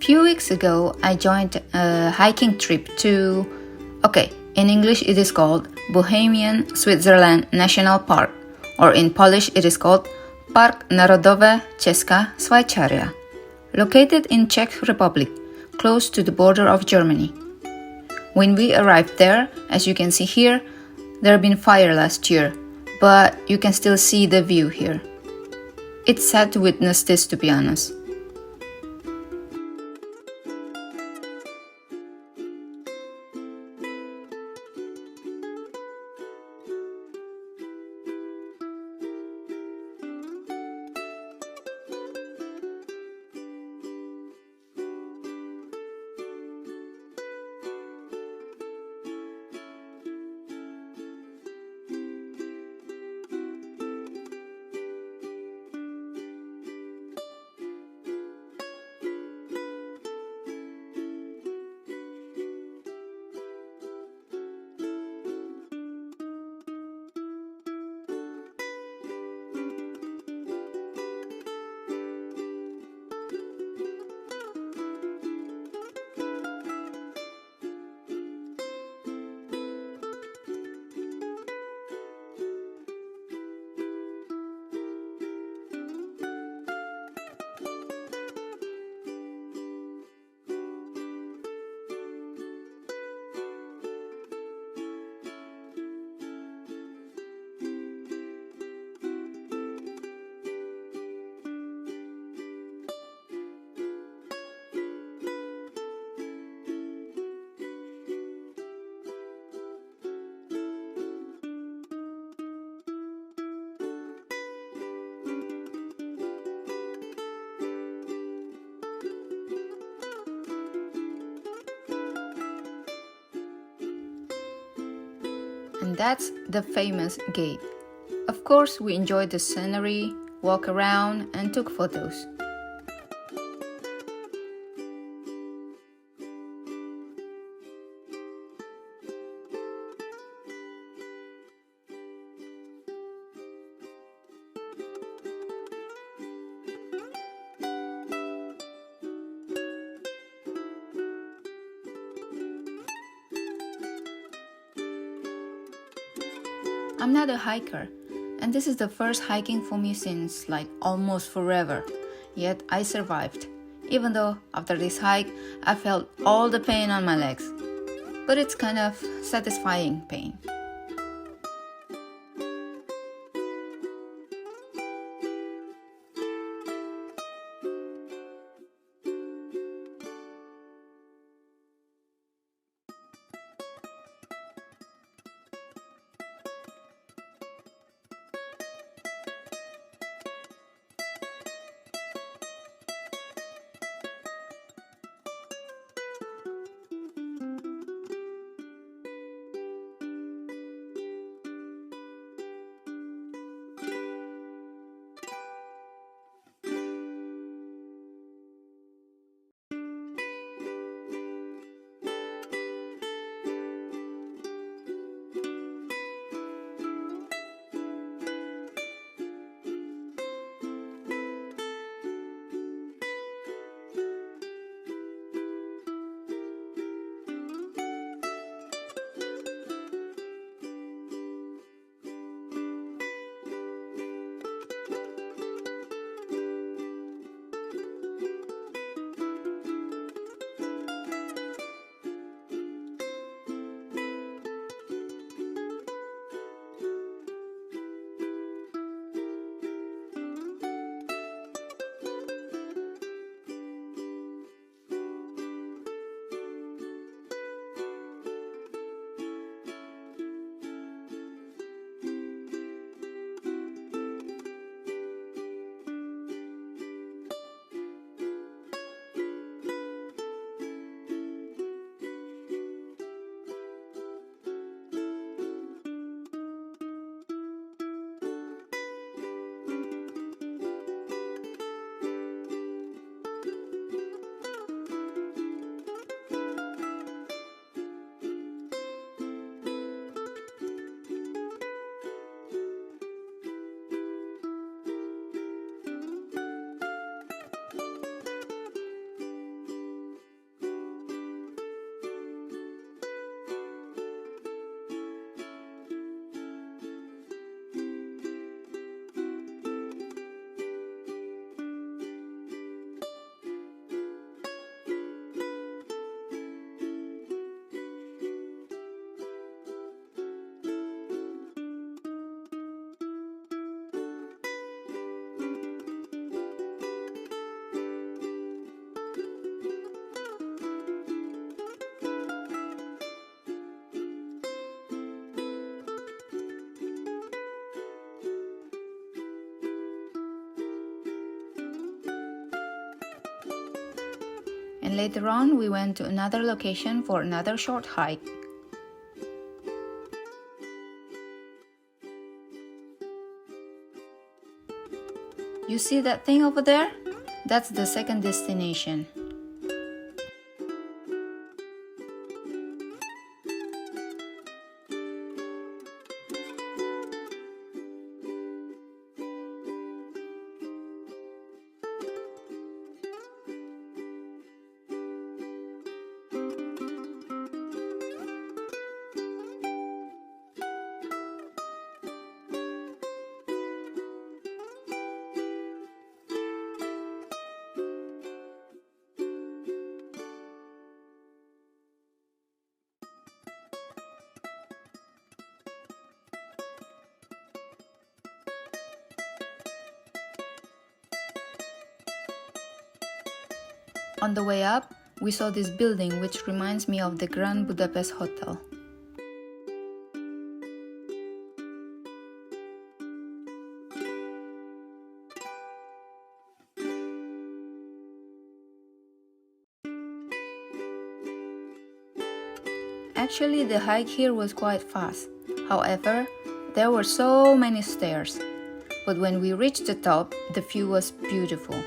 Few weeks ago, I joined a hiking trip to, in English it is called Bohemian Switzerland National Park, or in Polish it is called Park Narodowy Czeska Szwajczaria, located in Czech Republic, close to the border of Germany. When we arrived there, as you can see here, there had been fire last year, but you can still see the view here. It's sad to witness this, to be honest. And that's the famous gate. Of course, we enjoyed the scenery, walked around, and took photos. I'm not a hiker, and this is the first hiking for me since almost forever. Yet I survived, even though after this hike I felt all the pain on my legs. But it's kind of satisfying pain. and later on we went to another location for another short hike. You see that thing over there? That's the second destination. On the way up, we saw this building which reminds me of the Grand Budapest Hotel. Actually, the hike here was quite fast. However, there were so many stairs. But when we reached the top, the view was beautiful.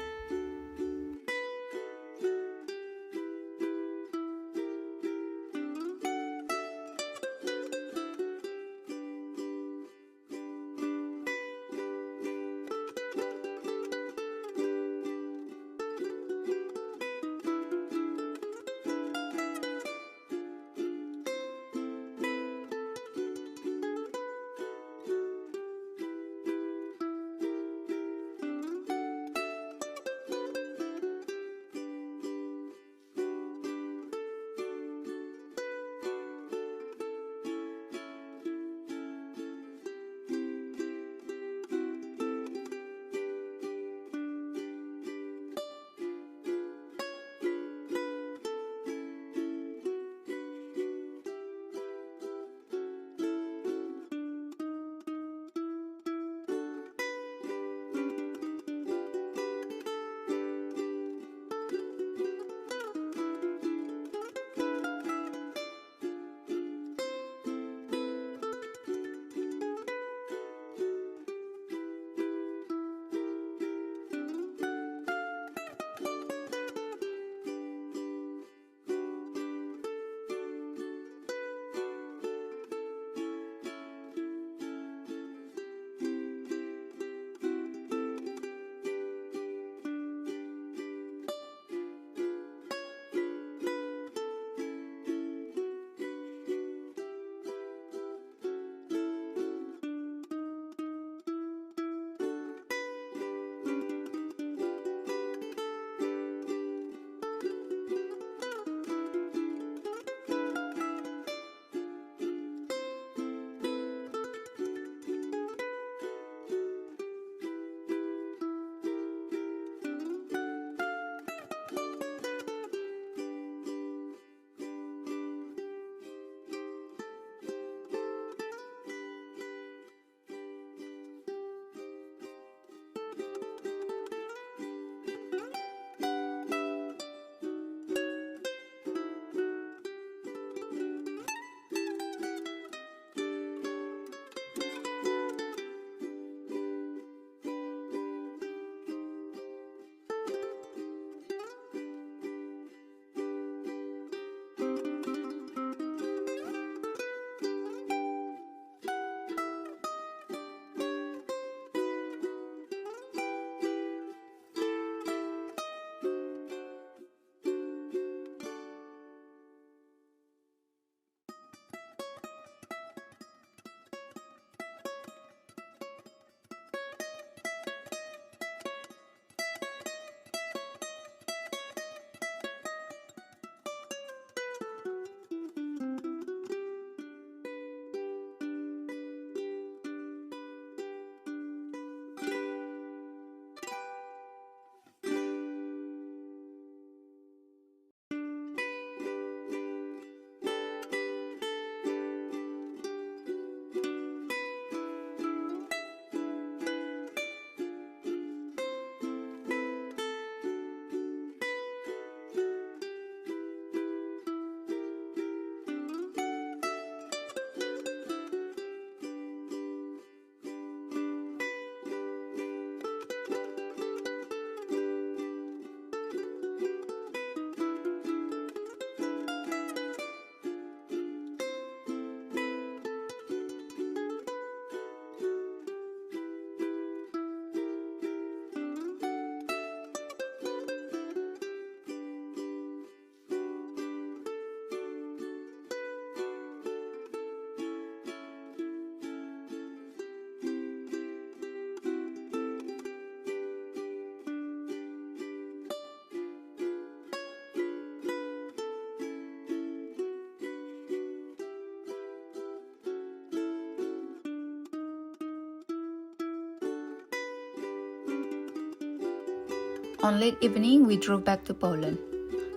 on late evening, we drove back to Poland.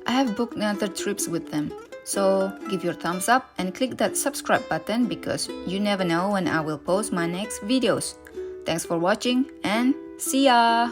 I have booked another trips with them, so give your thumbs up and click that subscribe button because you never know when I will post my next videos. Thanks for watching and see ya!